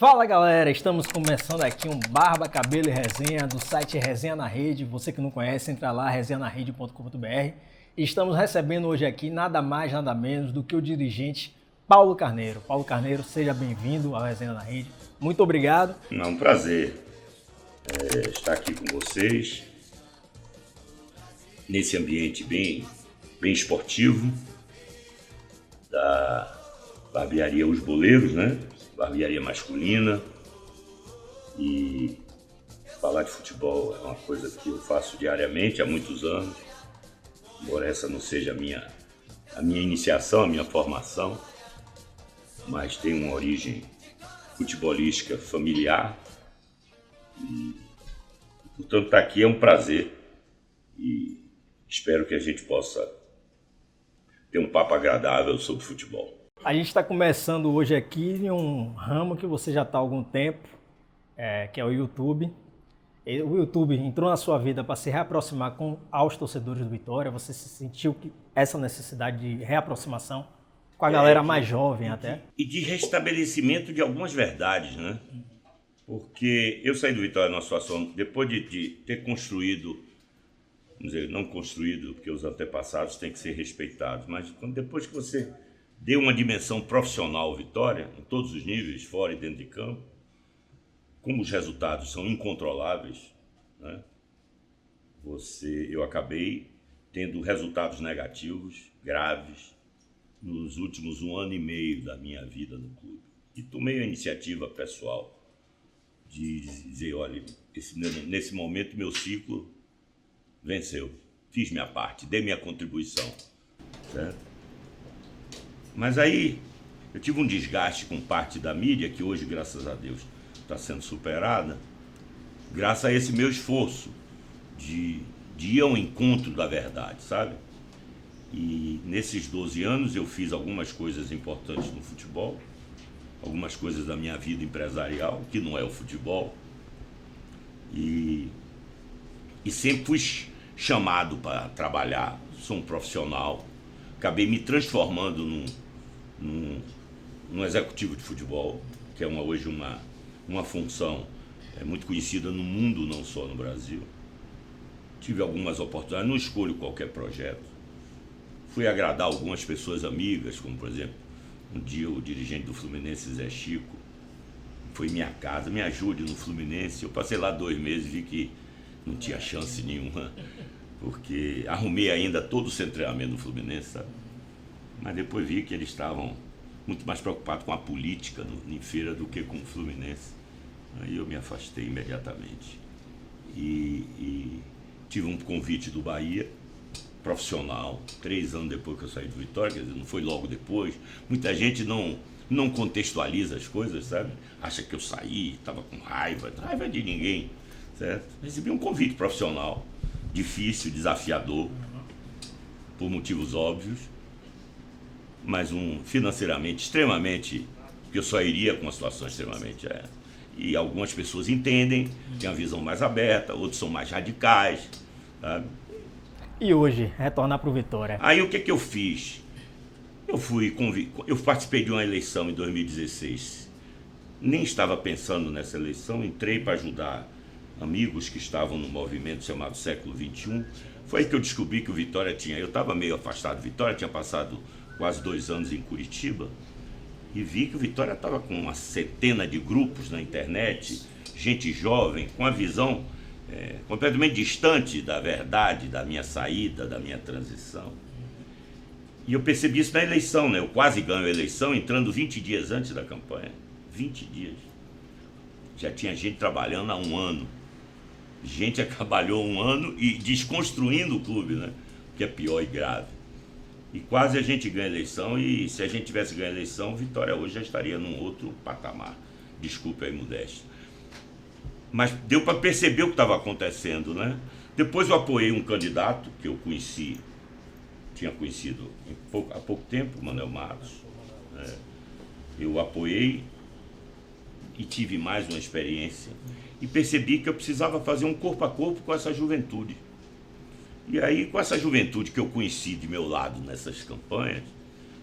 Fala galera, estamos começando aqui um Barba, Cabelo e Resenha do site Resenha na Rede. Você que não conhece, entra lá, resenhanarede.com.br. E estamos recebendo hoje aqui nada mais, nada menos do que o dirigente Paulo Carneiro. Paulo Carneiro, seja bem-vindo ao Resenha na Rede. Muito obrigado. É um prazer estar aqui com vocês, nesse ambiente bem esportivo da barbearia Os Boleiros, né? Barbearia masculina, e falar de futebol é uma coisa que eu faço diariamente há muitos anos, embora essa não seja a minha iniciação, a minha formação, mas tem uma origem futebolística familiar e, portanto, estar aqui é um prazer e espero que a gente possa ter um papo agradável sobre futebol. A gente está começando hoje aqui em um ramo que você já está há algum tempo, que é o YouTube. O YouTube entrou na sua vida para se reaproximar aos torcedores do Vitória. Você se sentiu essa necessidade de reaproximação com a galera mais jovem até? E de restabelecimento de algumas verdades, né? Porque eu saí do Vitória numa situação, depois de ter construído, vamos dizer, não construído, porque os antepassados têm que ser respeitados, mas depois que você deu uma dimensão profissional ao Vitória, em todos os níveis, fora e dentro de campo, como os resultados são incontroláveis, né? Eu acabei tendo resultados negativos, graves, nos últimos 1 ano e meio da minha vida no clube. E tomei a iniciativa pessoal de dizer, olha, nesse momento meu ciclo venceu. Fiz minha parte, dei minha contribuição, certo? Mas aí eu tive um desgaste com parte da mídia, que hoje, graças a Deus, está sendo superada, graças a esse meu esforço de ir ao encontro da verdade, sabe? E nesses 12 anos eu fiz algumas coisas importantes no futebol, algumas coisas da minha vida empresarial, que não é o futebol, e sempre fui chamado para trabalhar, sou um profissional, acabei me transformando num executivo de futebol, que é hoje uma função muito conhecida no mundo, não só no Brasil. Tive algumas oportunidades, não escolho qualquer projeto. Fui agradar algumas pessoas amigas, como por exemplo, um dia o dirigente do Fluminense, Zé Chico, foi em minha casa, me ajude no Fluminense. Eu passei lá 2 meses e vi que não tinha chance nenhuma, porque arrumei ainda todo o centro de treinamento do Fluminense, sabe? Mas depois vi que eles estavam muito mais preocupados com a política em feira do que com o Fluminense. Aí eu me afastei imediatamente. E tive um convite do Bahia, profissional, 3 anos depois que eu saí do Vitória, quer dizer, não foi logo depois. Muita gente não contextualiza as coisas, sabe? Acha que eu saí, estava com raiva de ninguém, certo? Recebi um convite profissional, difícil, desafiador, por motivos óbvios, mas financeiramente extremamente, porque eu só iria com uma situação extremamente... E algumas pessoas entendem, têm uma visão mais aberta, outros são mais radicais, sabe? E hoje, retornar para o Vitória? Aí o que eu fiz? Eu participei de uma eleição em 2016, nem estava pensando nessa eleição, entrei para ajudar amigos que estavam no movimento chamado Século XXI. Foi aí que eu descobri que o Vitória eu estava meio afastado do Vitória, tinha passado quase 2 anos em Curitiba, e vi que o Vitória estava com uma centena de grupos na internet, gente jovem, com a visão completamente distante da verdade, da minha saída, da minha transição. E eu percebi isso na eleição, né? Eu quase ganho a eleição entrando 20 dias antes da campanha. 20 dias. Já tinha gente trabalhando há 1 ano. Gente que trabalhou 1 ano e desconstruindo o clube, né? Que é pior e grave. E quase a gente ganha a eleição, e se a gente tivesse ganho a eleição, Vitória hoje já estaria num outro patamar. Desculpe a imodéstia. Mas deu para perceber o que estava acontecendo, né? Depois eu apoiei um candidato que eu tinha conhecido há pouco tempo, Manuel Matos. Eu apoiei e tive mais uma experiência. E percebi que eu precisava fazer um corpo a corpo com essa juventude. E aí, com essa juventude que eu conheci de meu lado nessas campanhas,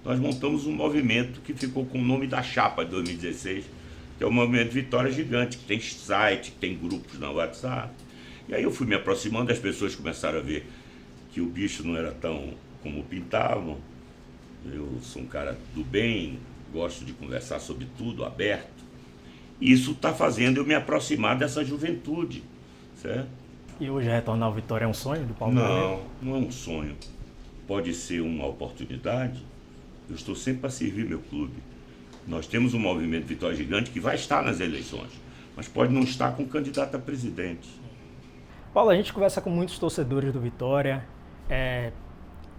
nós montamos um movimento que ficou com o nome da chapa de 2016, que é o Movimento Vitória Gigante, que tem site, que tem grupos no WhatsApp. E aí eu fui me aproximando, as pessoas começaram a ver que o bicho não era tão como pintavam. Eu sou um cara do bem, gosto de conversar sobre tudo, aberto. E isso está fazendo eu me aproximar dessa juventude, certo? E hoje retornar ao Vitória é um sonho do Paulo? Não, não é um sonho. Pode ser uma oportunidade. Eu estou sempre para servir meu clube. Nós temos um movimento Vitória Gigante que vai estar nas eleições, mas pode não estar com candidato a presidente. Paulo, a gente conversa com muitos torcedores do Vitória,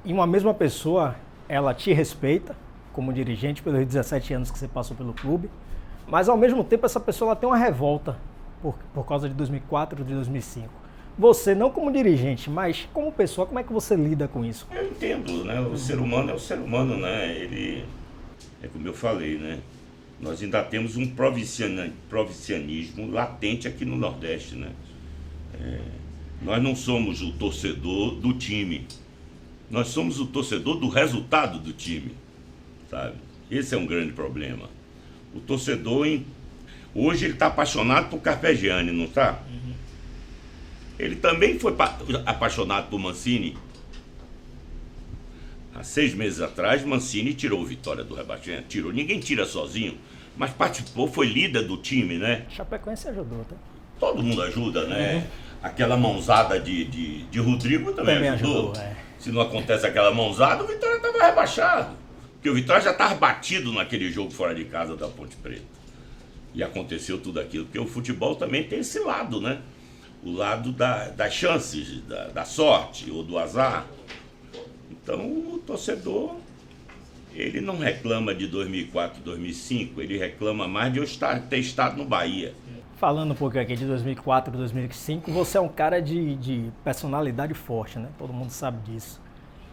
e uma mesma pessoa, ela te respeita como dirigente pelos 17 anos que você passou pelo clube, mas ao mesmo tempo essa pessoa ela tem uma revolta por causa de 2004 e de 2005. Você, não como dirigente, mas como pessoa, como é que você lida com isso? Eu entendo, né? O ser humano é o ser humano, né? Ele, é como eu falei, né? Nós ainda temos um provincianismo latente aqui no Nordeste, né? Nós não somos o torcedor do time, nós somos o torcedor do resultado do time, sabe? Esse é um grande problema. O torcedor, hoje ele está apaixonado por Carpegiani, não está? Uhum. Ele também foi apaixonado por Mancini. Há 6 meses atrás, Mancini tirou o Vitória do rebaixamento. Tirou, ninguém tira sozinho, mas participou, foi líder do time, né? Chapecoense ajudou, tá? Todo mundo ajuda, né? Uhum. Aquela mãozada de Rodrigo também ajudou. Se não acontece aquela mãozada, o Vitória estava rebaixado. Porque o Vitória já estava batido naquele jogo fora de casa da Ponte Preta. E aconteceu tudo aquilo. Porque o futebol também tem esse lado, né? O lado das chances, da sorte ou do azar. Então o torcedor, ele não reclama de 2004, 2005, ele reclama mais de eu ter estado no Bahia. Falando um pouco aqui de 2004, 2005, você é um cara de personalidade forte, né? Todo mundo sabe disso.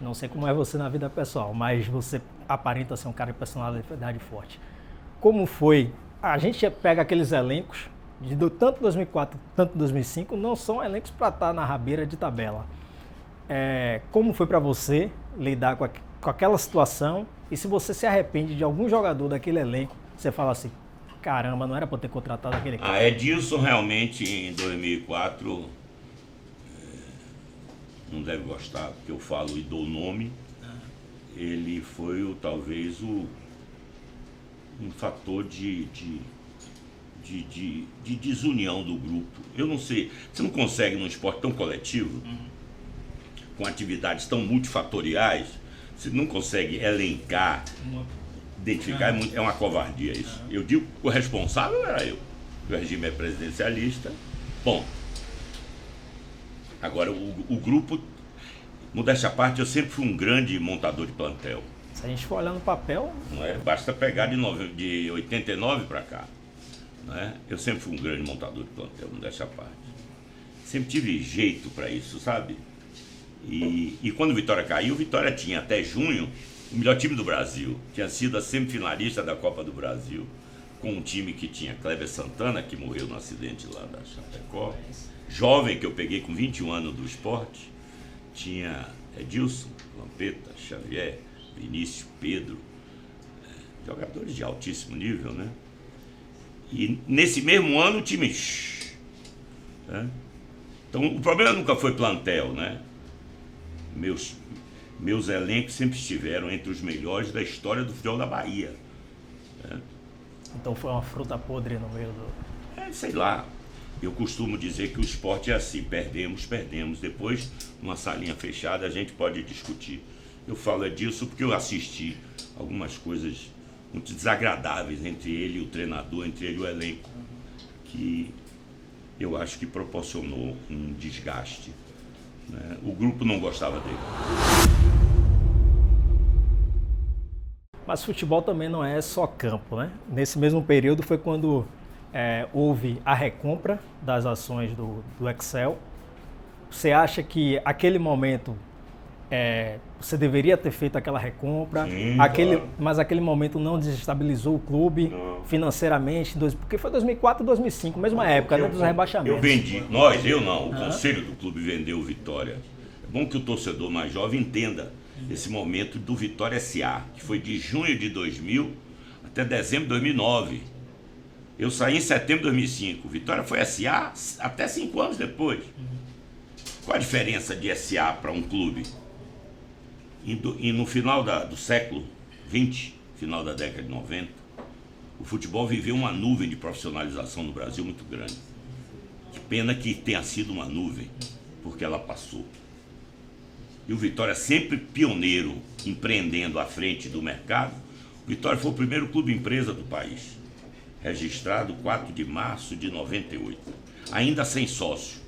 Não sei como é você na vida pessoal, mas você aparenta ser um cara de personalidade forte. Como foi? A gente pega aqueles elencos, tanto 2004, tanto 2005, não são elencos para estar na rabeira de tabela. Como foi para você lidar com aquela situação? E se você se arrepende de algum jogador daquele elenco, você fala assim, caramba, não era para ter contratado aquele cara. Edilson realmente em 2004, não deve gostar porque eu falo e dou nome, ele foi talvez um fator de desunião do grupo. Eu não sei, você não consegue num esporte tão coletivo, com atividades tão multifatoriais, você não consegue elencar, identificar, é uma covardia isso. Eu digo que o responsável era eu. O regime é presidencialista, bom. Agora, o grupo, modéstia à parte, eu sempre fui um grande montador de plantel. Se a gente for olhar no papel... Não é? Basta pegar de 89 para cá. Não é? Eu sempre fui um grande montador de plantel, modéstia à parte. Sempre tive jeito para isso, sabe? E quando o Vitória caiu, o Vitória tinha até junho o melhor time do Brasil. Tinha sido a semifinalista da Copa do Brasil, com um time que tinha Kleber Santana, que morreu no acidente lá da Chapecó. Jovem, que eu peguei com 21 anos do esporte. Tinha Edilson, Lampeta, Xavier, Vinícius, Pedro. Jogadores de altíssimo nível, né? E nesse mesmo ano o time... né? Então o problema nunca foi plantel, né? Meus elencos sempre estiveram entre os melhores da história do futebol da Bahia. Né? Então foi uma fruta podre no meio do... Sei lá. Eu costumo dizer que o esporte é assim, perdemos. Depois, numa salinha fechada, a gente pode discutir. Eu falo disso porque eu assisti algumas coisas muito desagradáveis entre ele e o treinador, entre ele e o elenco, que eu acho que proporcionou um desgaste. Né? O grupo não gostava dele. Mas futebol também não é só campo, né? Nesse mesmo período foi quando houve a recompra das ações do Excel. Você acha que aquele momento você deveria ter feito aquela recompra? Sim, mas aquele momento não desestabilizou o clube financeiramente? Porque foi 2004 e 2005, mesma época, né, dos rebaixamentos. Eu vendi, o conselho do clube vendeu o Vitória. É bom que o torcedor mais jovem entenda esse momento do Vitória S.A., que foi de junho de 2000 até dezembro de 2009. Eu saí em setembro de 2005. Vitória foi SA até 5 anos depois. Qual a diferença de SA para um clube? E no final do século XX, final da década de 90, o futebol viveu uma nuvem de profissionalização no Brasil muito grande. Que pena que tenha sido uma nuvem, porque ela passou. E o Vitória, sempre pioneiro, empreendendo à frente do mercado. O Vitória foi o primeiro clube empresa do país, registrado 4 de março de 98, ainda sem sócio,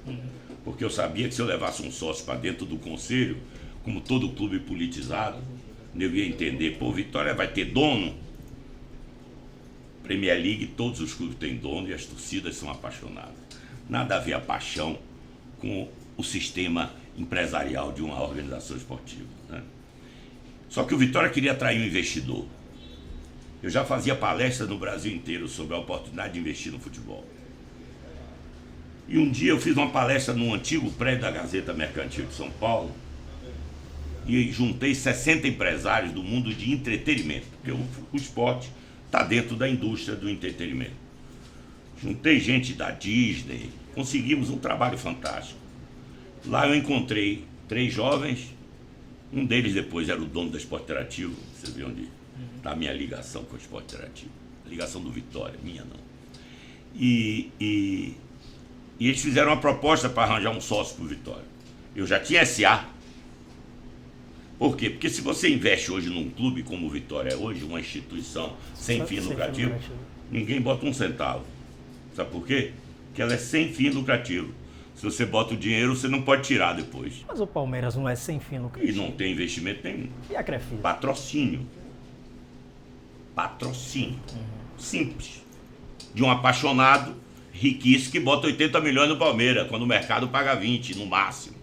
porque eu sabia que se eu levasse um sócio para dentro do conselho, como todo clube politizado, eu ia entender, pô, Vitória vai ter dono. Premier League, todos os clubes têm dono e as torcidas são apaixonadas. Nada a ver a paixão com o sistema empresarial de uma organização esportiva, né? Só que o Vitória queria atrair um investidor. Eu já fazia palestras no Brasil inteiro sobre a oportunidade de investir no futebol. E um dia eu fiz uma palestra no antigo prédio da Gazeta Mercantil de São Paulo e juntei 60 empresários do mundo de entretenimento, porque o esporte está dentro da indústria do entretenimento. Juntei gente da Disney, conseguimos um trabalho fantástico. Lá eu encontrei 3 jovens, um deles depois era o dono da Esporte Interativo, você vê onde está a minha ligação com o Esporte Interativo, a ligação do Vitória, minha não. E eles fizeram uma proposta para arranjar um sócio para o Vitória. Eu já tinha SA. Por quê? Porque se você investe hoje num clube como o Vitória é hoje, uma instituição sem fim lucrativo, ninguém bota um centavo. Sabe por quê? Porque ela é sem fim lucrativo. Se você bota o dinheiro, você não pode tirar depois. Mas o Palmeiras não é sem fim lucrativo. E não tem investimento nenhum. E a Crefisa? Patrocínio. Simples. De um apaixonado, riquíssimo, que bota 80 milhões no Palmeiras, quando o mercado paga 20, no máximo.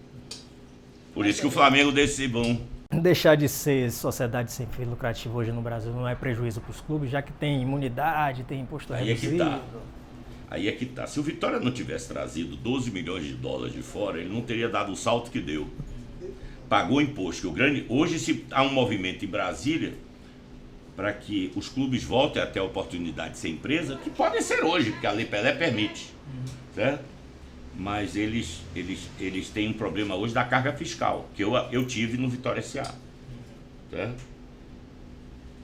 Por isso que o Flamengo desse bom. Deixar de ser sociedade sem fim lucrativo hoje no Brasil não é prejuízo para os clubes, já que tem imunidade, tem imposto reduzido. Aí é que tá. Se o Vitória não tivesse trazido 12 milhões de dólares de fora, ele não teria dado o salto que deu. Pagou imposto. Hoje se há um movimento em Brasília para que os clubes voltem até a oportunidade de ser empresa, que podem ser hoje, porque a Lei Pelé permite. Certo? Mas eles têm um problema hoje da carga fiscal, que eu tive no Vitória S.A. Certo?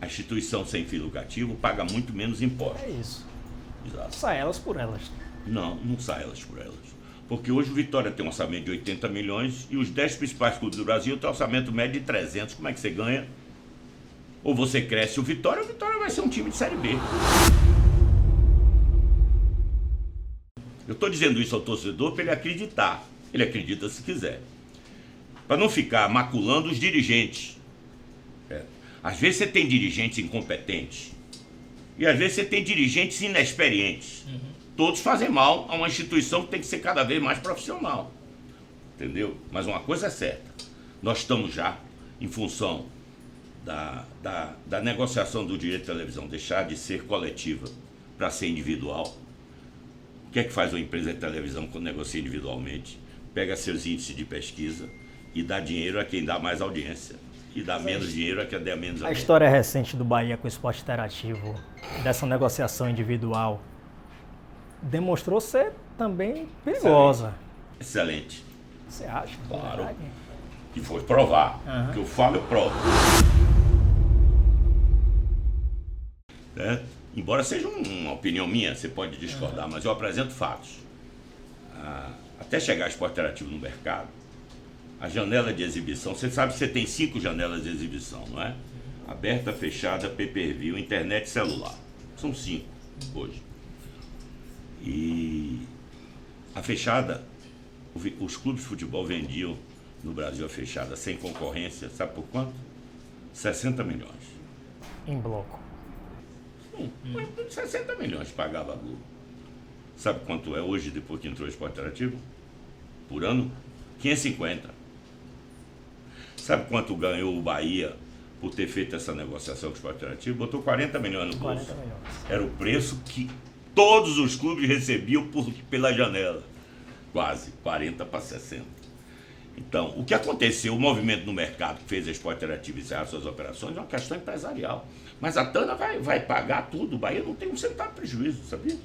A instituição sem fim lucrativo paga muito menos impostos. É isso. Exato. Sai elas por elas. Não sai elas por elas. Porque hoje o Vitória tem um orçamento de 80 milhões e os 10 principais clubes do Brasil têm um orçamento médio de 300. Como é que você ganha? Ou você cresce o Vitória vai ser um time de Série B. Eu estou dizendo isso ao torcedor para ele acreditar. Ele acredita se quiser. Para não ficar maculando os dirigentes. Às vezes você tem dirigentes incompetentes. E às vezes você tem dirigentes inexperientes. Todos fazem mal a uma instituição que tem que ser cada vez mais profissional. Entendeu? Mas uma coisa é certa. Nós estamos já, em função da negociação do direito de televisão, deixar de ser coletiva para ser individual. O que é que faz uma empresa de televisão quando negocia individualmente? Pega seus índices de pesquisa e dá dinheiro a quem dá mais audiência. E dá menos dinheiro a quem dá menos audiência. A história recente do Bahia com o esporte interativo, dessa negociação individual, demonstrou ser também perigosa. Excelente. Você acha? Claro. Que foi provar. O que eu falo, eu provo. Embora seja uma opinião minha, você pode discordar, mas eu apresento fatos. Até chegar esporte interativo no mercado, a janela de exibição, você sabe que você tem 5 janelas de exibição, não é? Aberta, fechada, pay-per-view, internet e celular. São 5 hoje. E a fechada, os clubes de futebol vendiam no Brasil a fechada sem concorrência, sabe por quanto? 60 milhões. Em bloco. 60 milhões pagava a Globo. Sabe quanto é hoje, depois que entrou o esporte interativo? Por ano? 550. Sabe quanto ganhou o Bahia por ter feito essa negociação com o esporte interativo? Botou 40 milhões no bolso. 40 milhões. Era o preço que todos os clubes recebiam pela janela. Quase, 40 para 60. Então, o que aconteceu, o movimento no mercado que fez a Esporte Interativo encerrar suas operações é uma questão empresarial. Mas a Tana vai pagar tudo, o Bahia não tem um centavo de prejuízo, sabia?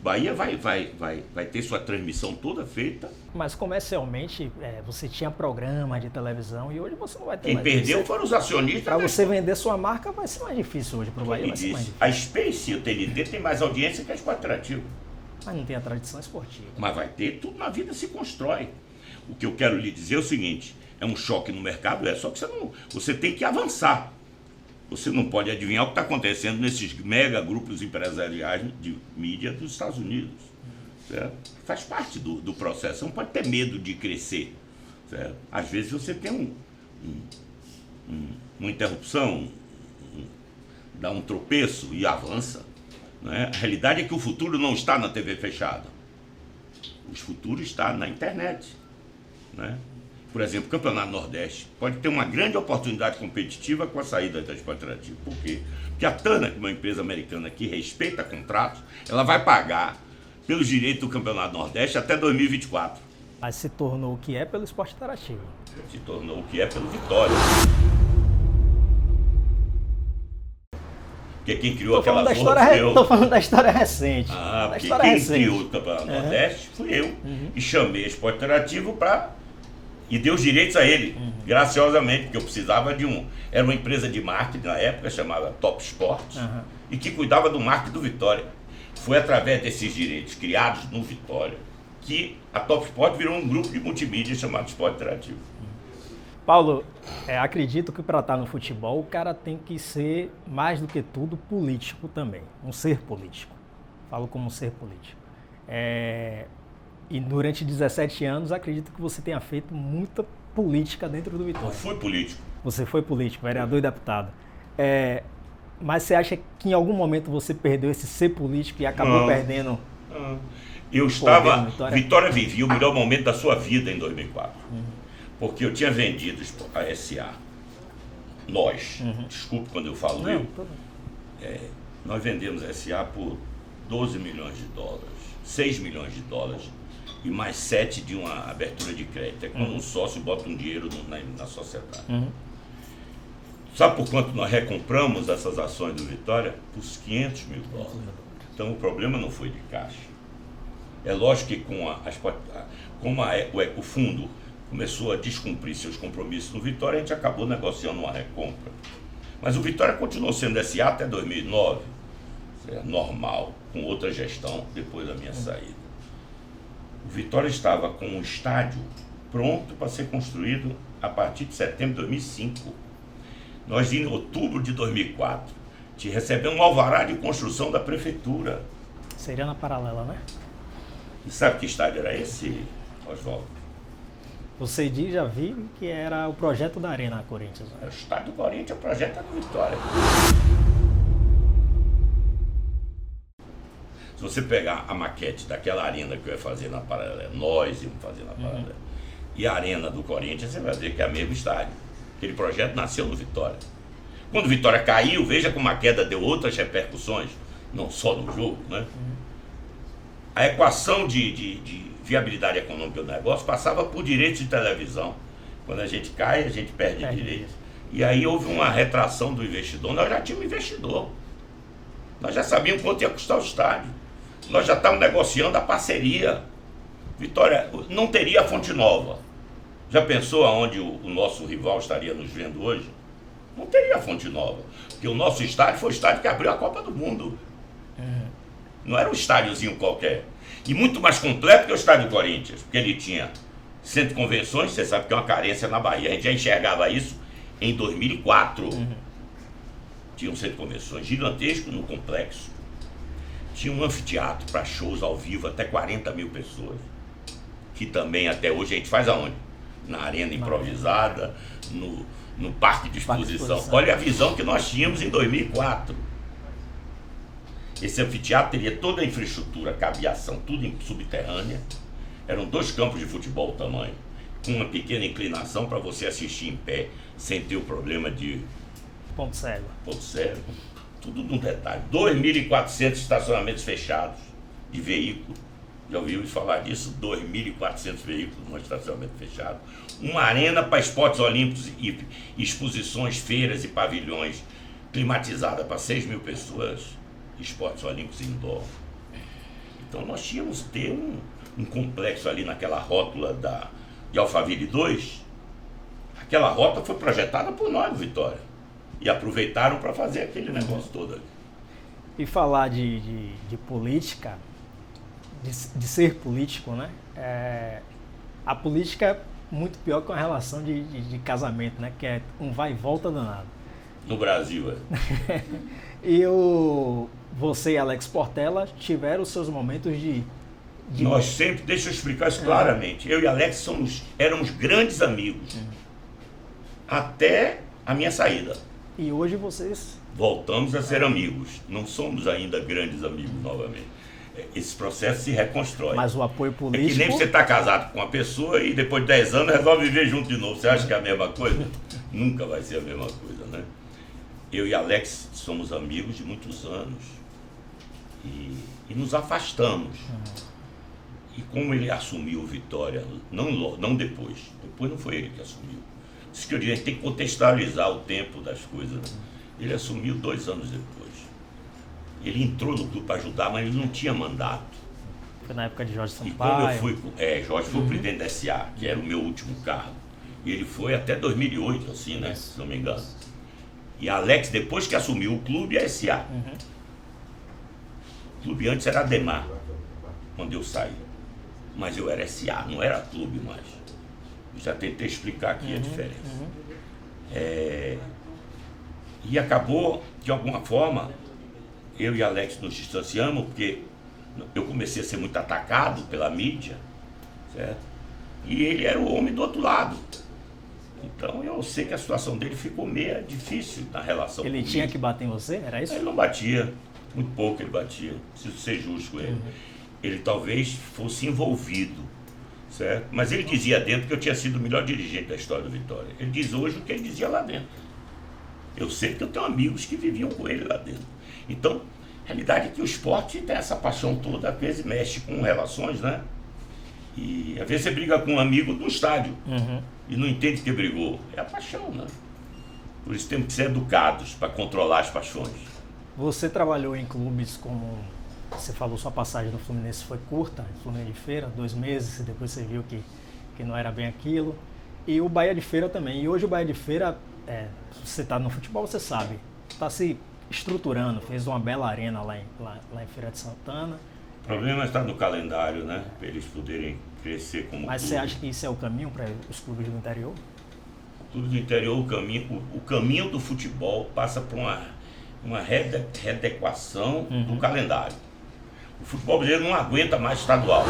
Bahia vai ter sua transmissão toda feita. Mas comercialmente, você tinha programa de televisão e hoje você não vai ter Quem mais. Perdeu foram os acionistas. Para você vender sua marca vai ser mais difícil hoje para o Bahia. Vai ser mais difícil. A Space e o TNT tem mais audiência que a Esporte Interativo. Mas não tem a tradição esportiva. Mas vai ter, tudo na vida se constrói. O que eu quero lhe dizer é o seguinte, é um choque no mercado, só que você tem que avançar. Você não pode adivinhar o que está acontecendo nesses mega grupos empresariais de mídia dos Estados Unidos. Certo? Faz parte do processo, você não pode ter medo de crescer. Certo? Às vezes você tem uma interrupção, dá um tropeço e avança. Né? A realidade é que o futuro não está na TV fechada. O futuro está na internet. Né? Por exemplo, o Campeonato Nordeste pode ter uma grande oportunidade competitiva com a saída da Esporte Interativo. Por quê? Porque a Tana, que é uma empresa americana que respeita contratos, ela vai pagar pelos direitos do Campeonato Nordeste até 2024. Mas se tornou o que é pelo Esporte Interativo. Se tornou o que é pelo Vitória. Porque quem criou aquela zorra foi eu. Estou falando da história recente. Porque quem criou o Campeonato Nordeste fui eu. E chamei a Esporte Interativo e deu os direitos a ele, graciosamente, porque eu precisava de era uma empresa de marketing na época, chamada Top Sports, e que cuidava do marketing do Vitória. Foi através desses direitos criados no Vitória que a Top Sport virou um grupo de multimídia chamado Esporte Interativo. Paulo, acredito que para estar no futebol o cara tem que ser, mais do que tudo, político também, um ser político. Falo como um ser político. E durante 17 anos, acredito que você tenha feito muita política dentro do Vitória. Eu fui político. Você foi político, vereador e deputado. Mas você acha que em algum momento você perdeu esse ser político e acabou perdendo? Eu estava... Vitória vivia o melhor momento da sua vida em 2004. Porque eu tinha vendido a SA. Nós. Desculpe quando eu falo eu. Nós vendemos a SA por 12 milhões de dólares. 6 milhões de dólares. E mais 7 de uma abertura de crédito. É quando um sócio bota um dinheiro na sociedade. Sabe por quanto nós recompramos essas ações do Vitória? Por 500 mil dólares. Então o problema não foi de caixa. É lógico que o fundo começou a descumprir seus compromissos no Vitória, a gente acabou negociando uma recompra. Mas o Vitória continuou sendo SA até 2009. Normal, com outra gestão depois da minha saída. O Vitória estava com um estádio pronto para ser construído a partir de setembro de 2005. Nós, em outubro de 2004, te recebemos um alvará de construção da prefeitura. Seria na paralela, né? E sabe que estádio era esse, Oswaldo? Você já vi que era o projeto da Arena Corinthians. Né? O estádio do Corinthians, o projeto do Vitória. Se você pegar a maquete daquela arena que eu ia fazer na paralela, nós íamos fazer na paralela, e a arena do Corinthians, você vai ver que é o mesmo estádio. Aquele projeto nasceu no Vitória. Quando o Vitória caiu, veja como a queda deu outras repercussões, não só no jogo, né? A equação de viabilidade econômica do negócio passava por direitos de televisão. Quando a gente cai, a gente perde direitos. E aí houve uma retração do investidor. Nós já tínhamos investidor. Nós já sabíamos quanto ia custar o estádio. Nós já estávamos negociando a parceria. Vitória não teria a Fonte Nova. Já pensou aonde o nosso rival estaria nos vendo hoje? Não teria a Fonte Nova. Porque o nosso estádio foi o estádio que abriu a Copa do Mundo. Não era um estádiozinho qualquer. E muito mais completo que o estádio do Corinthians. Porque ele tinha centro de convenções, você sabe que é uma carência na Bahia. A gente já enxergava isso em 2004. Tinha um centro de convenções gigantesco no complexo. Tinha um anfiteatro para shows ao vivo, até 40 mil pessoas. Que também até hoje a gente faz aonde? Na arena improvisada, no parque de exposição. Olha a visão que nós tínhamos em 2004. Esse anfiteatro teria toda a infraestrutura, cabeação, tudo em subterrânea. Eram 2 campos de futebol tamanho, com uma pequena inclinação para você assistir em pé, sem ter o problema de... Ponto cego. Tudo num detalhe. 2.400 estacionamentos fechados de veículos. Já ouviu falar disso? 2.400 veículos num estacionamento fechado. Uma arena para esportes olímpicos e exposições, feiras e pavilhões, climatizada para 6 mil pessoas. Esportes olímpicos indoor. Então nós tínhamos que ter um complexo ali naquela rótula de Alphaville 2. Aquela rota foi projetada por nós do Vitória. E aproveitaram para fazer aquele negócio todo ali. E falar de política, de ser político, né? A política é muito pior que uma relação de casamento, né? Que é um vai e volta danado. No Brasil, E você e Alex Portela tiveram os seus momentos de... Nós sempre, deixa eu explicar isso claramente, eu e Alex éramos grandes amigos, até a minha saída. E hoje vocês... Voltamos a ser amigos, não somos ainda grandes amigos novamente. Esse processo se reconstrói. Mas o apoio político... É que nem você está casado com uma pessoa e depois de 10 anos resolve viver junto de novo. Você acha que é a mesma coisa? Nunca vai ser a mesma coisa, né? Eu e Alex somos amigos de muitos anos e nos afastamos. E como ele assumiu o Vitória, não depois não foi ele que assumiu. Isso que eu diria, a gente tem que contextualizar o tempo das coisas. Né? Ele assumiu 2 anos depois. Ele entrou no clube para ajudar, mas ele não tinha mandato. Foi na época de Jorge Sampaio. E como eu fui, Jorge foi o presidente da SA, que era o meu último cargo. E ele foi até 2008, assim, né? Se não me engano. E Alex, depois que assumiu o clube, é SA. O clube antes era Ademar, quando eu saí. Mas eu era SA, não era clube mais. Eu já tentei explicar aqui a diferença. E acabou, de alguma forma, eu e Alex nos distanciamos, porque eu comecei a ser muito atacado pela mídia, certo? E ele era o homem do outro lado. Então eu sei que a situação dele ficou meio difícil na relação Ele comigo. tinha que bater em você? Era isso? Ele não batia, muito pouco ele batia, preciso ser justo com ele. Ele talvez fosse envolvido, certo? Mas ele dizia dentro que eu tinha sido o melhor dirigente da história do Vitória. Ele diz hoje o que ele dizia lá dentro. Eu sei que eu tenho amigos que viviam com ele lá dentro. Então, a realidade é que o esporte tem essa paixão toda, às vezes mexe com relações, né? E às vezes você briga com um amigo do estádio e não entende que brigou. É a paixão, né? Por isso temos que ser educados para controlar as paixões. Você trabalhou em clubes como... Você falou, sua passagem no Fluminense foi curta, Fluminense de Feira, 2 meses, e depois você viu que não era bem aquilo. E o Bahia de Feira também. E hoje o Bahia de Feira, se você está no futebol, você sabe, está se estruturando, fez uma bela arena lá em Feira de Santana. O problema está no calendário, né? Para eles poderem crescer como Mas clube. você acha que isso é o caminho para os clubes do interior? O clube do interior, o caminho do futebol passa por uma readequação do calendário. O futebol brasileiro não aguenta mais estadual.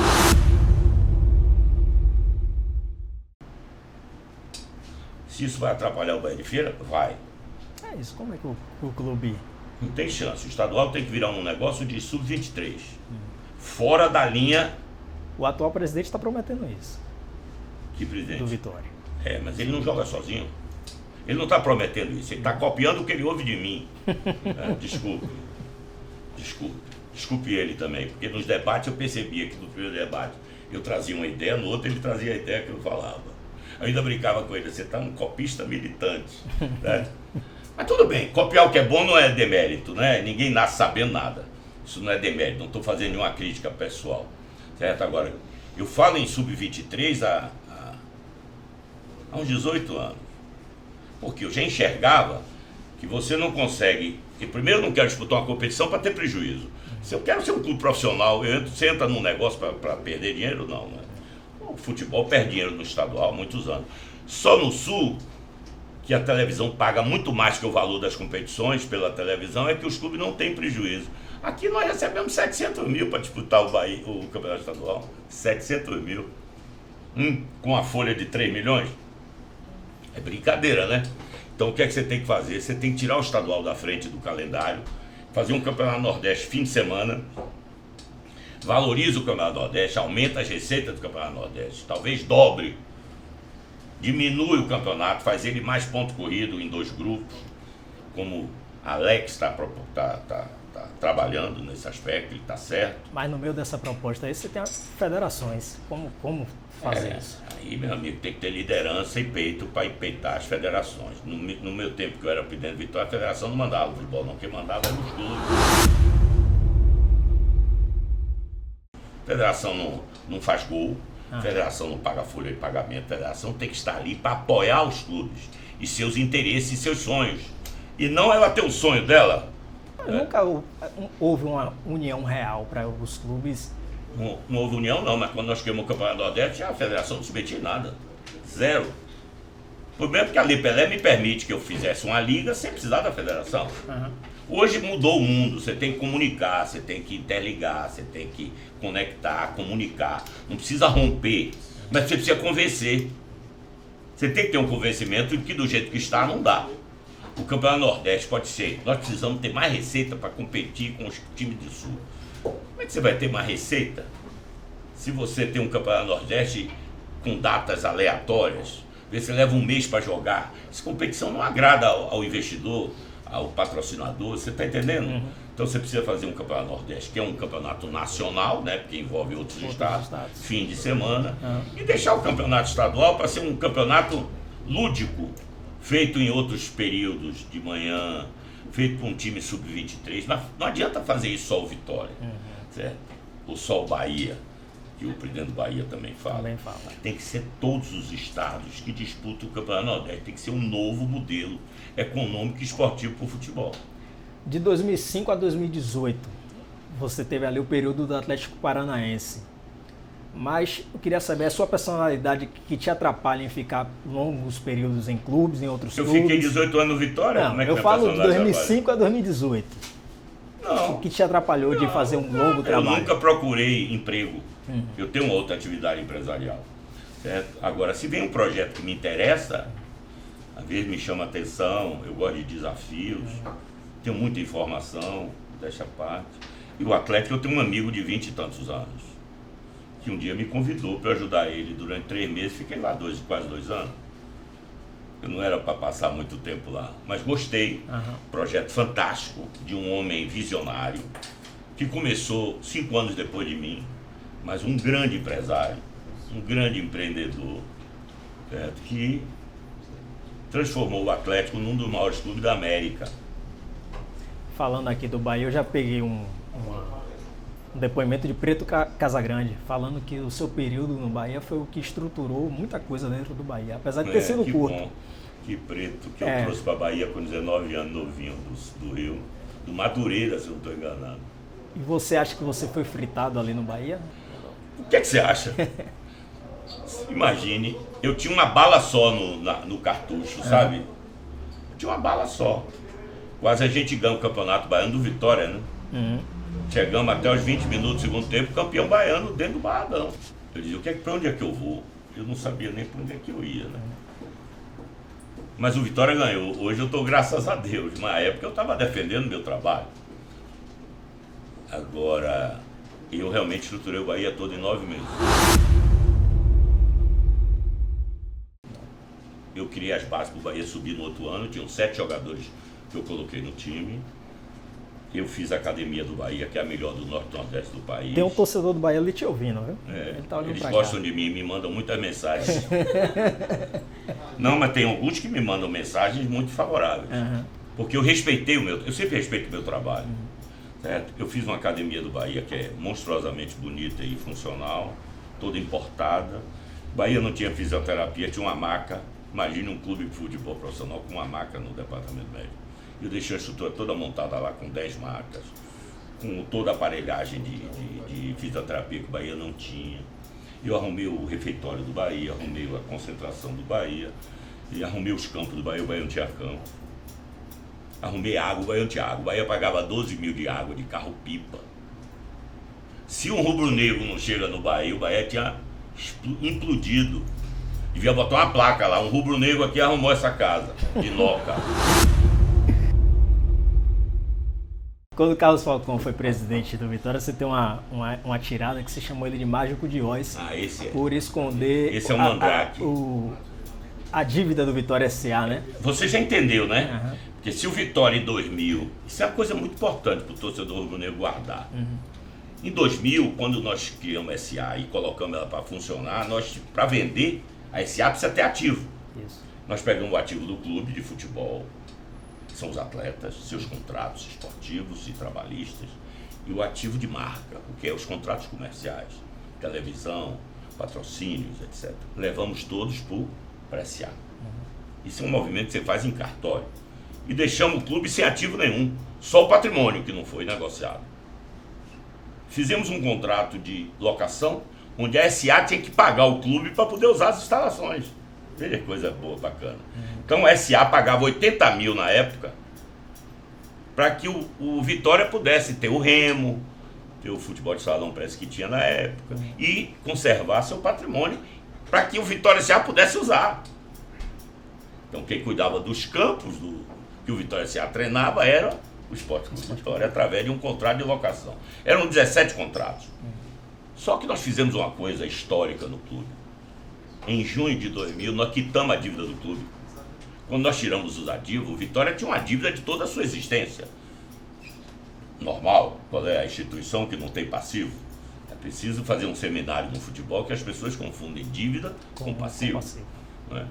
Se isso vai atrapalhar o Bahia de Feira, vai. É isso, como é que o clube... Não tem chance. O estadual tem que virar um negócio de sub-23. Fora da linha... O atual presidente está prometendo isso. Que presidente? Do Vitória. Mas ele não joga sozinho. Ele não está prometendo isso. Ele está copiando o que ele ouve de mim. Desculpe ele também, porque nos debates eu percebia que no primeiro debate eu trazia uma ideia, no outro ele trazia a ideia que eu falava. Eu ainda brincava com ele, você está um copista militante. Né? Mas tudo bem, copiar o que é bom não é demérito, né? Ninguém nasce sabendo nada. Isso não é demérito, não estou fazendo nenhuma crítica pessoal. Certo? Agora, eu falo em sub-23 há uns 18 anos. Porque eu já enxergava que você não consegue... E primeiro eu não quero disputar uma competição para ter prejuízo. Se eu quero ser um clube profissional, você entra num negócio para perder dinheiro? Não, né? O futebol perde dinheiro no estadual há muitos anos. Só no Sul, que a televisão paga muito mais que o valor das competições pela televisão, é que os clubes não têm prejuízo. Aqui nós recebemos 700 mil para disputar o campeonato estadual. 700 mil. Com a folha de 3 milhões. É brincadeira, né? Então o que é que você tem que fazer? Você tem que tirar o estadual da frente do calendário, fazer um campeonato Nordeste fim de semana, valoriza o campeonato Nordeste, aumenta as receitas do campeonato Nordeste, talvez dobre, diminui o campeonato, faz ele mais ponto corrido em 2 grupos, como Alex está trabalhando nesse aspecto, ele está certo. Mas no meio dessa proposta aí você tem as federações, como fazer isso? Aí, meu amigo, tem que ter liderança e peito para peitar as federações. No meu tempo que eu era presidente do Vitória, a federação não mandava o futebol, não. Quem mandava era os clubes. A federação não faz gol, a federação não paga folha de pagamento, a federação tem que estar ali para apoiar os clubes e seus interesses e seus sonhos. E não ela ter o sonho dela. Nunca houve uma união real para os clubes. Não houve união não, mas quando nós criamos o Campeonato Nordeste, a federação não submetia nada. Zero. Por mesmo que a Lei Pelé me permite que eu fizesse uma liga sem precisar da federação. Hoje mudou o mundo, você tem que comunicar, você tem que interligar, você tem que conectar, comunicar. Não precisa romper, mas você precisa convencer. Você tem que ter um convencimento de que do jeito que está não dá. O Campeonato Nordeste pode ser, nós precisamos ter mais receita para competir com os times do Sul. Como é que você vai ter mais receita se você tem um Campeonato Nordeste com datas aleatórias? Você leva um mês para jogar. Essa competição não agrada ao investidor, ao patrocinador, você está entendendo? Então você precisa fazer um Campeonato Nordeste, que é um campeonato nacional, né, porque envolve outros estados, fim de semana, e deixar o campeonato estadual para ser um campeonato lúdico, feito em outros períodos de manhã, feito por um time sub-23. Não adianta fazer isso só o Vitória, certo? Ou só o Bahia, que o presidente do Bahia também fala. Tem que ser todos os estados que disputam o Campeonato Nordeste. Tem que ser um novo modelo econômico e esportivo para o futebol. De 2005 a 2018, você teve ali o período do Atlético Paranaense. Mas eu queria saber a sua personalidade que te atrapalha em ficar longos períodos em clubes, em outros clubes. Eu fiquei 18 anos no Vitória? Não, como é que eu falo de 2005 a 2018. Não. O que te atrapalhou de fazer um longo trabalho? Eu nunca procurei emprego. Eu tenho outra atividade empresarial. Certo? Agora, se vem um projeto que me interessa, às vezes me chama atenção, eu gosto de desafios, tenho muita informação, dessa parte. E o Atlético, eu tenho um amigo de 20 e tantos anos, que um dia me convidou para ajudar ele durante 3 meses, fiquei lá quase 2 anos. Eu não era para passar muito tempo lá, mas gostei. Projeto fantástico de um homem visionário, que começou 5 anos depois de mim, mas um grande empresário, um grande empreendedor, certo? Que transformou o Atlético num dos maiores clubes da América. Falando aqui do Bahia, eu já peguei um depoimento de Preto Casagrande, falando que o seu período no Bahia foi o que estruturou muita coisa dentro do Bahia, apesar de ter sido curto. Bom. Que Preto, que eu trouxe para a Bahia com 19 anos, novinho, do Rio, do Madureira, se eu não estou enganado. E você acha que você foi fritado ali no Bahia? O que é que você acha? Imagine, eu tinha uma bala só no cartucho, sabe? Eu tinha uma bala só. Quase a gente ganha o Campeonato Baiano do Vitória, né? Chegamos até os 20 minutos do segundo tempo, campeão baiano dentro do Barradão. Eu dizia, para onde é que eu vou? Eu não sabia nem para onde é que eu ia, né? Mas o Vitória ganhou. Hoje eu estou, graças a Deus. Na época eu estava defendendo meu trabalho. Agora, eu realmente estruturei o Bahia todo em 9 meses. Eu criei as bases para o Bahia subir no outro ano. Tinham 7 jogadores que eu coloquei no time. Eu fiz a academia do Bahia, que é a melhor do norte e nordeste do país. Tem um torcedor do Bahia ali te ouvindo, viu? Eles gostam de mim, me mandam muitas mensagens. Não, mas tem alguns que me mandam mensagens muito favoráveis. Porque eu respeitei eu sempre respeito o meu trabalho. Certo? Eu fiz uma academia do Bahia que é monstruosamente bonita e funcional, toda importada. Bahia não tinha fisioterapia, tinha uma maca. Imagine um clube de futebol profissional com uma maca no departamento médico. Eu deixei a estrutura toda montada lá com 10 macas, com toda a aparelhagem de fisioterapia que o Bahia não tinha. Eu arrumei o refeitório do Bahia, arrumei a concentração do Bahia, e arrumei os campos do Bahia, o Bahia não tinha campo. Arrumei água, o Bahia não tinha água. O Bahia pagava 12 mil de água, de carro-pipa. Se um rubro-negro não chega no Bahia, o Bahia tinha implodido. Devia botar uma placa lá, um rubro-negro aqui arrumou essa casa, de Noca. Quando o Carlos Falcão foi presidente do Vitória, você tem uma tirada que você chamou ele de Mágico de Oz. Esse é. Por esconder Esse é o Mandrake. A dívida do Vitória S.A., né? Você já entendeu, né? Porque se o Vitória em 2000, isso é uma coisa muito importante para o torcedor rubro-negro guardar. Em 2000, quando nós criamos a S.A. e colocamos ela para funcionar, para vender, a S.A. precisa ter ativo. Isso. Nós pegamos o ativo do clube de futebol, são os atletas, seus contratos esportivos e trabalhistas, e o ativo de marca, o que é os contratos comerciais, televisão, patrocínios, etc. Levamos todos para a SA. Isso é um movimento que você faz em cartório. E deixamos o clube sem ativo nenhum, só o patrimônio que não foi negociado. Fizemos um contrato de locação, onde a SA tinha que pagar o clube para poder usar as instalações. Veja que coisa boa, bacana. Então a SA pagava 80 mil na época, para que o Vitória pudesse ter o remo, ter o futebol de salão, parece que tinha na época, e conservar seu patrimônio, para que o Vitória SA pudesse usar. Então quem cuidava dos campos que o Vitória SA treinava era o Esporte Clube Vitória, através de um contrato de locação. Eram 17 contratos. Só que nós fizemos uma coisa histórica no clube. Em junho de 2000, nós quitamos a dívida do clube. Quando nós tiramos os ativos, o Vitória tinha uma dívida de toda a sua existência. Normal, qual é a instituição que não tem passivo? É preciso fazer um seminário no futebol que as pessoas confundem dívida com passivo. Né?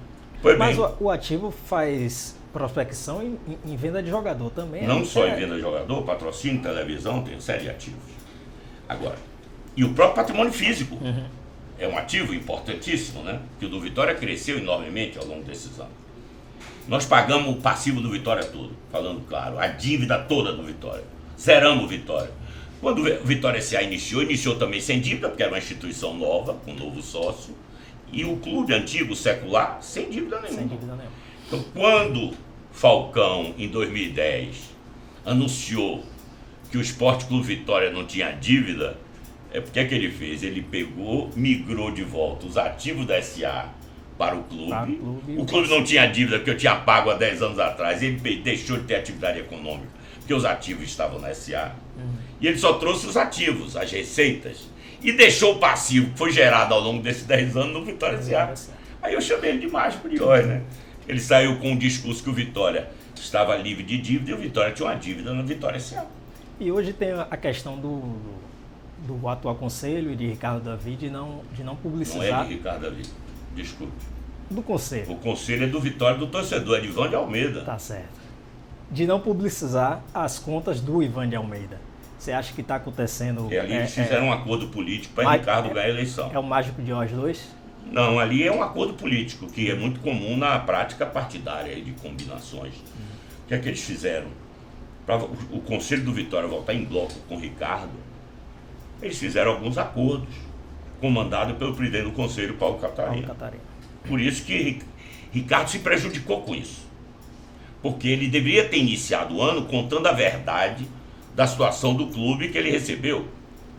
Mas o ativo faz prospecção em venda de jogador também. Não só em venda de jogador, patrocínio, televisão, tem série de ativos. Agora, e o próprio patrimônio físico é um ativo importantíssimo, né? Que o do Vitória cresceu enormemente ao longo desses anos. Nós pagamos o passivo do Vitória todo, falando claro, a dívida toda do Vitória. Zeramos o Vitória. Quando o Vitória SA iniciou também sem dívida, porque era uma instituição nova, com um novo sócio, e o clube antigo, secular, sem dívida nenhuma. Sem dívida nenhuma. Então, quando Falcão, em 2010, anunciou que o Esporte Clube Vitória não tinha dívida, porque é que ele fez? Ele pegou, migrou de volta os ativos da SA para o clube. O clube não tinha dívida, porque eu tinha pago há 10 anos atrás. Ele deixou de ter atividade econômica, porque os ativos estavam na SA. E ele só trouxe os ativos, as receitas. E deixou o passivo, que foi gerado ao longo desses 10 anos, no Vitória SA. Aí eu chamei ele de mágico de Oz, né? Ele saiu com um discurso que o Vitória estava livre de dívida e o Vitória tinha uma dívida no Vitória SA. E hoje tem a questão do atual conselho e de Ricardo Davi de não publicizar. Não é de Ricardo Davi, desculpe. Do conselho. O conselho é do Vitória, do torcedor, é de Ivan de Almeida. Tá certo. De não publicizar as contas do Ivan de Almeida. Você acha que está acontecendo... Ali eles fizeram um acordo político para Ricardo ganhar a eleição. É o mágico de Oz 2? Não, ali é um acordo político, que é muito comum na prática partidária de combinações. O que é que eles fizeram? Para o conselho do Vitória voltar em bloco com o Ricardo, eles fizeram alguns acordos, comandados pelo presidente do conselho, Paulo Catarina. Por isso que Ricardo se prejudicou com isso. Porque ele deveria ter iniciado o ano contando a verdade da situação do clube que ele recebeu.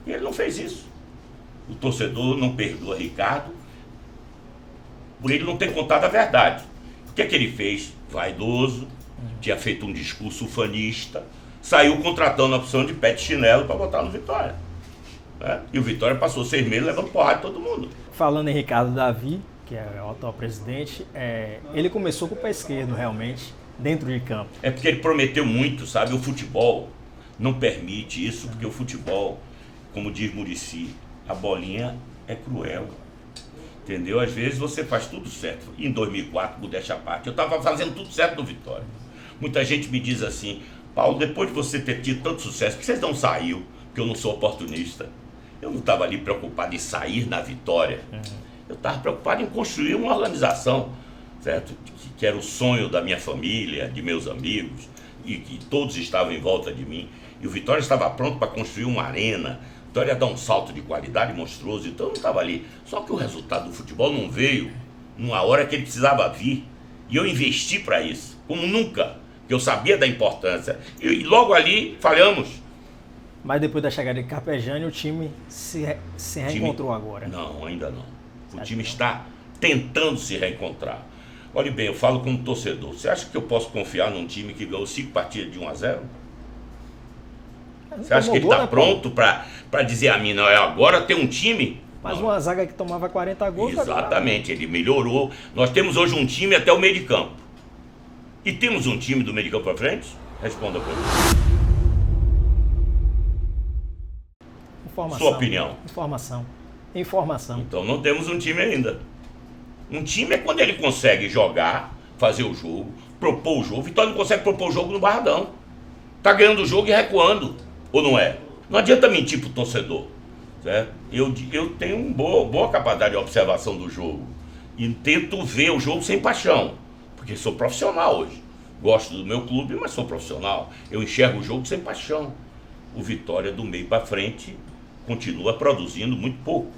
E ele não fez isso. O torcedor não perdoa Ricardo por ele não ter contado a verdade. O que é que ele fez? Vaidoso, tinha feito um discurso ufanista, saiu contratando a opção de pé de chinelo para botar no Vitória. Né? E o Vitória passou 6 meses levando porrada de todo mundo. Falando em Ricardo Davi, que é o atual presidente, ele começou com o pé esquerdo realmente, dentro de campo. É porque ele prometeu muito, sabe? O futebol não permite isso, porque o futebol, como diz Muricy, a bolinha é cruel. Entendeu? Às vezes você faz tudo certo. Em 2004, modéstia à parte, eu estava fazendo tudo certo no Vitória. Muita gente me diz assim, Paulo, depois de você ter tido tanto sucesso, por que você não saiu? Porque eu não sou oportunista. Eu não estava ali preocupado em sair na Vitória. Eu estava preocupado em construir uma organização, certo? Que era o sonho da minha família, de meus amigos, e que todos estavam em volta de mim. E o Vitória estava pronto para construir uma arena. O Vitória ia dar um salto de qualidade monstruoso, então eu não estava ali. Só que o resultado do futebol não veio numa hora que ele precisava vir. E eu investi para isso, como nunca, que eu sabia da importância. E logo ali falhamos. Mas depois da chegada de Carpegiani, o time se reencontrou agora. Não, ainda não. O time está tentando se reencontrar. Olhe bem, eu falo como torcedor. Você acha que eu posso confiar num time que ganhou 5 partidas de 1-0? Você acha que ele está pronto para dizer a mim, não, agora tem um time? Mas não. Uma zaga que tomava 40 gols... Exatamente, ele melhorou. Nós temos hoje um time até o meio de campo. E temos um time do meio de campo para frente? Responda por mim. Informação. Sua opinião. Informação. Então não temos um time ainda. Um time é quando ele consegue jogar, fazer o jogo, propor o jogo. Vitória não consegue propor o jogo no Barradão. Tá ganhando o jogo e recuando. Ou não é? Não adianta mentir pro torcedor, certo? Eu tenho uma boa capacidade de observação do jogo e tento ver o jogo sem paixão, porque sou profissional hoje. Gosto do meu clube, mas sou profissional. Eu enxergo o jogo sem paixão. O Vitória, do meio para frente, continua produzindo muito pouco.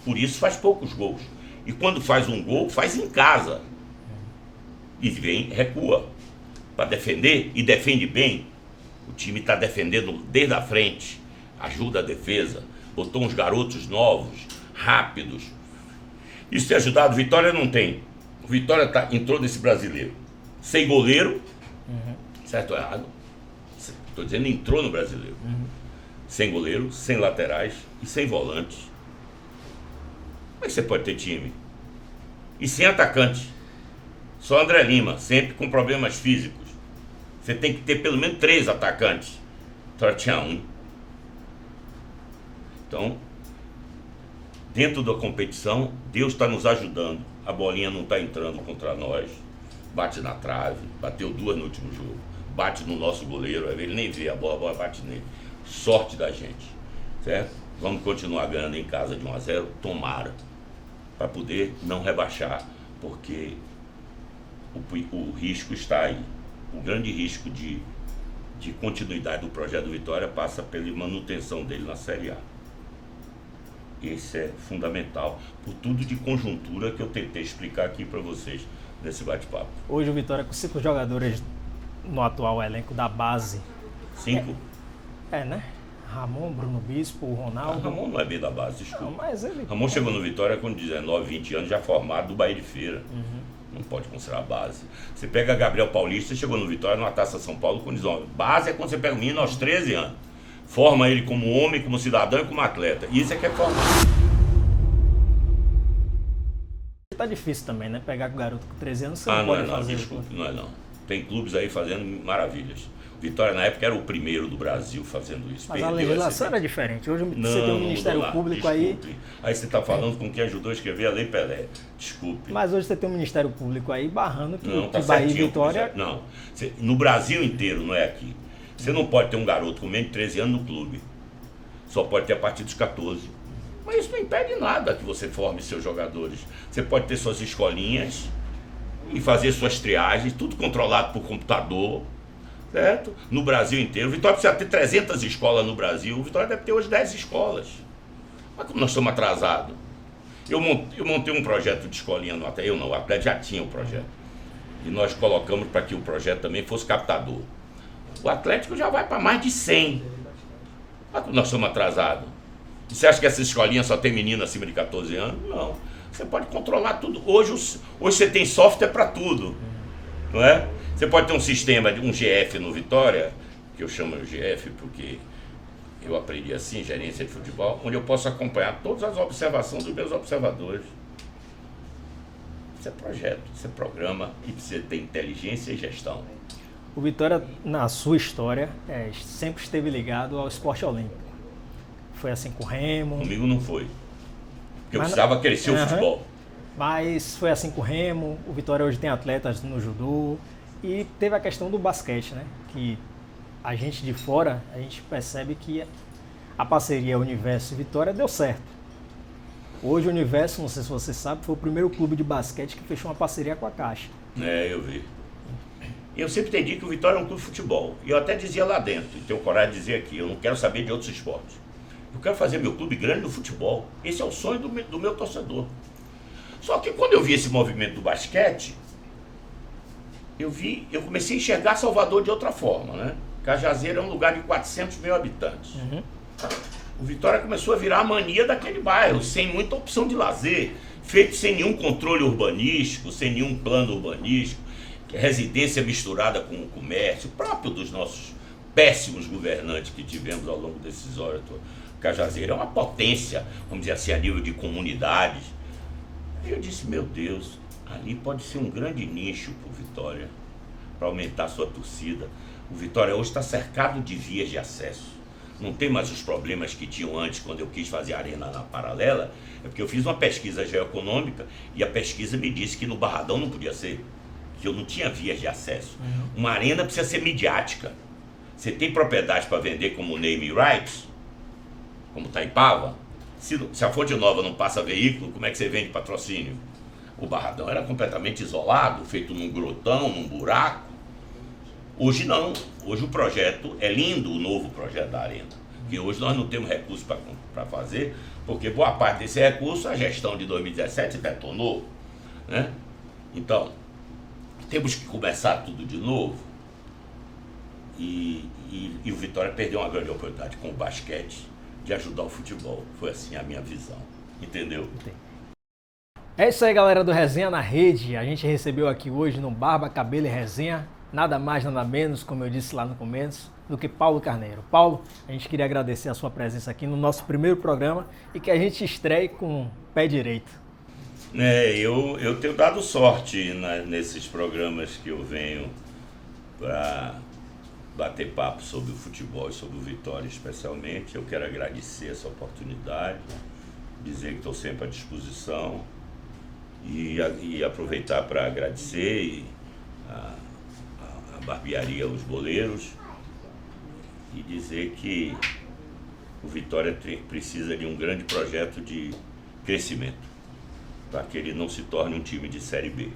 Por isso faz poucos gols. E quando faz um gol, faz em casa. E vem, recua para defender, e defende bem. O time está defendendo desde a frente, ajuda a defesa, botou uns garotos novos, rápidos. Isso tem ajudado? Vitória não tem. O Vitória entrou nesse brasileiro sem goleiro, certo ou errado? Estou dizendo, entrou no brasileiro. Sem goleiro, sem laterais e sem volante. Como é que você pode ter time? E sem atacante. Só André Lima, sempre com problemas físicos. Você tem que ter pelo menos 3 atacantes. Só tinha um. Então, dentro da competição, Deus está nos ajudando. A bolinha não está entrando contra nós. Bate na trave, bateu 2 no último jogo. Bate no nosso goleiro, ele nem vê a bola bate nele. Sorte da gente, certo? Vamos continuar ganhando em casa de 1-0, tomara, para poder não rebaixar, porque o risco está aí. O grande risco de continuidade do projeto do Vitória passa pela manutenção dele na Série A. Esse é fundamental, por tudo de conjuntura que eu tentei explicar aqui para vocês nesse bate-papo. Hoje o Vitória com 5 jogadores no atual elenco da base. 5? Né? Ramon, Bruno Bispo, o Ronaldo. Ramon não é bem da base, desculpa. Não, mas ele... Ramon chegou no Vitória com 19, 20 anos, já formado do Bahia de Feira. Não pode considerar base. Você pega Gabriel Paulista, chegou no Vitória numa Taça São Paulo com 19. Base é quando você pega o menino aos 13 anos. Forma ele como homem, como cidadão e como atleta. Isso é que é formar. Tá difícil também, né? Pegar com o garoto com 13 anos, você não pode é não, fazer. Desculpe, não é não. Tem clubes aí fazendo maravilhas. Vitória, na época, era o primeiro do Brasil fazendo isso. Mas a legislação era diferente. Hoje você tem um Ministério Público aí... Aí você está falando com quem ajudou a escrever a Lei Pelé. Desculpe. Mas hoje você tem um Ministério Público aí barrando que, não, tá que Bahia e certinho, Vitória... Não, no Brasil inteiro, não é aqui. Você não pode ter um garoto com menos de 13 anos no clube. Só pode ter a partir dos 14. Mas isso não impede nada que você forme seus jogadores. Você pode ter suas escolinhas e fazer suas triagens, tudo controlado por computador, certo? No Brasil inteiro. O Vitória precisa ter 300 escolas no Brasil. O Vitória deve ter hoje 10 escolas. Mas como nós estamos atrasados? Eu montei um projeto de escolinha no Atlético. Eu não, o Atlético já tinha o projeto. E nós colocamos para que o projeto também fosse captador. O Atlético já vai para mais de 100. Mas como nós estamos atrasados? E você acha que essa escolinha só tem menino acima de 14 anos? Não. Você pode controlar tudo. Hoje você tem software para tudo. Não é? Você pode ter um sistema, um GF no Vitória, que eu chamo de GF porque eu aprendi assim, gerência de futebol, onde eu posso acompanhar todas as observações dos meus observadores. Isso é projeto, isso é programa e precisa ter inteligência e gestão. O Vitória, na sua história, sempre esteve ligado ao esporte olímpico. Foi assim com o Remo. Comigo não foi. Porque eu precisava crescer o futebol. Mas foi assim com o Remo. O Vitória hoje tem atletas no judô. E teve a questão do basquete, né? Que a gente de fora, a gente percebe que a parceria Universo e Vitória deu certo. Hoje o Universo, não sei se você sabe, foi o primeiro clube de basquete que fechou uma parceria com a Caixa. Eu vi. Eu sempre entendi que o Vitória é um clube de futebol. E eu até dizia lá dentro, e tenho coragem de dizer aqui, eu não quero saber de outros esportes. Eu quero fazer meu clube grande no futebol. Esse é o sonho do meu torcedor. Só que quando eu vi esse movimento do basquete, eu comecei a enxergar Salvador de outra forma, né? Cajazeiro é um lugar de 400 mil habitantes. O Vitória começou a virar a mania daquele bairro, sem muita opção de lazer, feito sem nenhum controle urbanístico, sem nenhum plano urbanístico, residência misturada com o comércio, próprio dos nossos péssimos governantes que tivemos ao longo desses anos. Cajazeiro é uma potência, vamos dizer assim, a nível de comunidades. Aí eu disse, meu Deus, ali pode ser um grande nicho para o Vitória, para aumentar a sua torcida. O Vitória hoje está cercado de vias de acesso. Não tem mais os problemas que tinham antes, quando eu quis fazer arena na Paralela, é porque eu fiz uma pesquisa geoeconômica e a pesquisa me disse que no Barradão não podia ser, que eu não tinha vias de acesso. Uma arena precisa ser midiática. Você tem propriedade para vender como name rights, como Taipava. Se a Fonte Nova não passa veículo, como é que você vende patrocínio? O Barradão era completamente isolado, feito num grotão, num buraco. Hoje não. Hoje o projeto é lindo, o novo projeto da Arena. Que hoje nós não temos recursos para fazer, porque boa parte desse recurso a gestão de 2017 detonou. Né? Então, temos que começar tudo de novo. E o Vitória perdeu uma grande oportunidade com o basquete de ajudar o futebol. Foi assim a minha visão. Entendeu? Entendi. É isso aí, galera do Resenha na Rede. A gente recebeu aqui hoje no Barba, Cabelo e Resenha, nada mais, nada menos, como eu disse lá no começo, do que Paulo Carneiro. Paulo, a gente queria agradecer a sua presença aqui no nosso primeiro programa e que a gente estreie com o pé direito. Eu tenho dado sorte nesses programas que eu venho para bater papo sobre o futebol e sobre o Vitória especialmente. Eu quero agradecer essa oportunidade, dizer que estou sempre à disposição e aproveitar para agradecer a barbearia Os Boleiros e dizer que o Vitória precisa de um grande projeto de crescimento para que ele não se torne um time de Série B.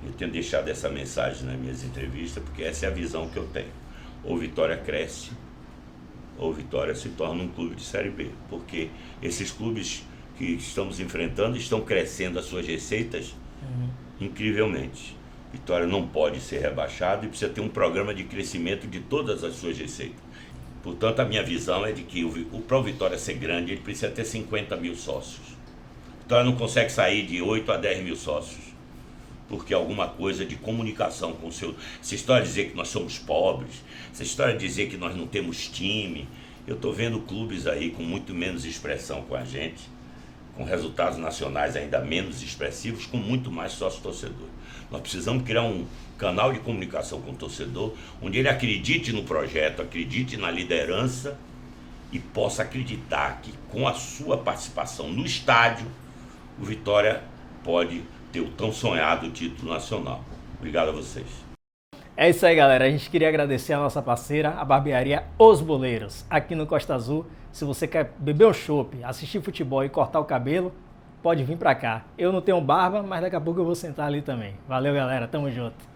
Eu tenho deixado essa mensagem nas minhas entrevistas porque essa é a visão que eu tenho. Ou Vitória cresce, ou Vitória se torna um clube de Série B, porque esses clubes que estamos enfrentando estão crescendo as suas receitas incrivelmente. Vitória não pode ser rebaixado e precisa ter um programa de crescimento de todas as suas receitas. Portanto, a minha visão é de que para o Vitória ser grande, ele precisa ter 50 mil sócios. Vitória não consegue sair de 8 a 10 mil sócios, porque alguma coisa de comunicação com o seu... Essa história de dizer que nós somos pobres, essa história de dizer que nós não temos time. Eu estou vendo clubes aí com muito menos expressão com a gente, com resultados nacionais ainda menos expressivos, com muito mais sócio-torcedor. Nós precisamos criar um canal de comunicação com o torcedor, onde ele acredite no projeto, acredite na liderança e possa acreditar que com a sua participação no estádio, o Vitória pode ter o tão sonhado título nacional. Obrigado a vocês. É isso aí, galera. A gente queria agradecer a nossa parceira, a barbearia Os Boleiros, aqui no Costa Azul. Se você quer beber um chopp, assistir futebol e cortar o cabelo, pode vir pra cá. Eu não tenho barba, mas daqui a pouco eu vou sentar ali também. Valeu, galera. Tamo junto.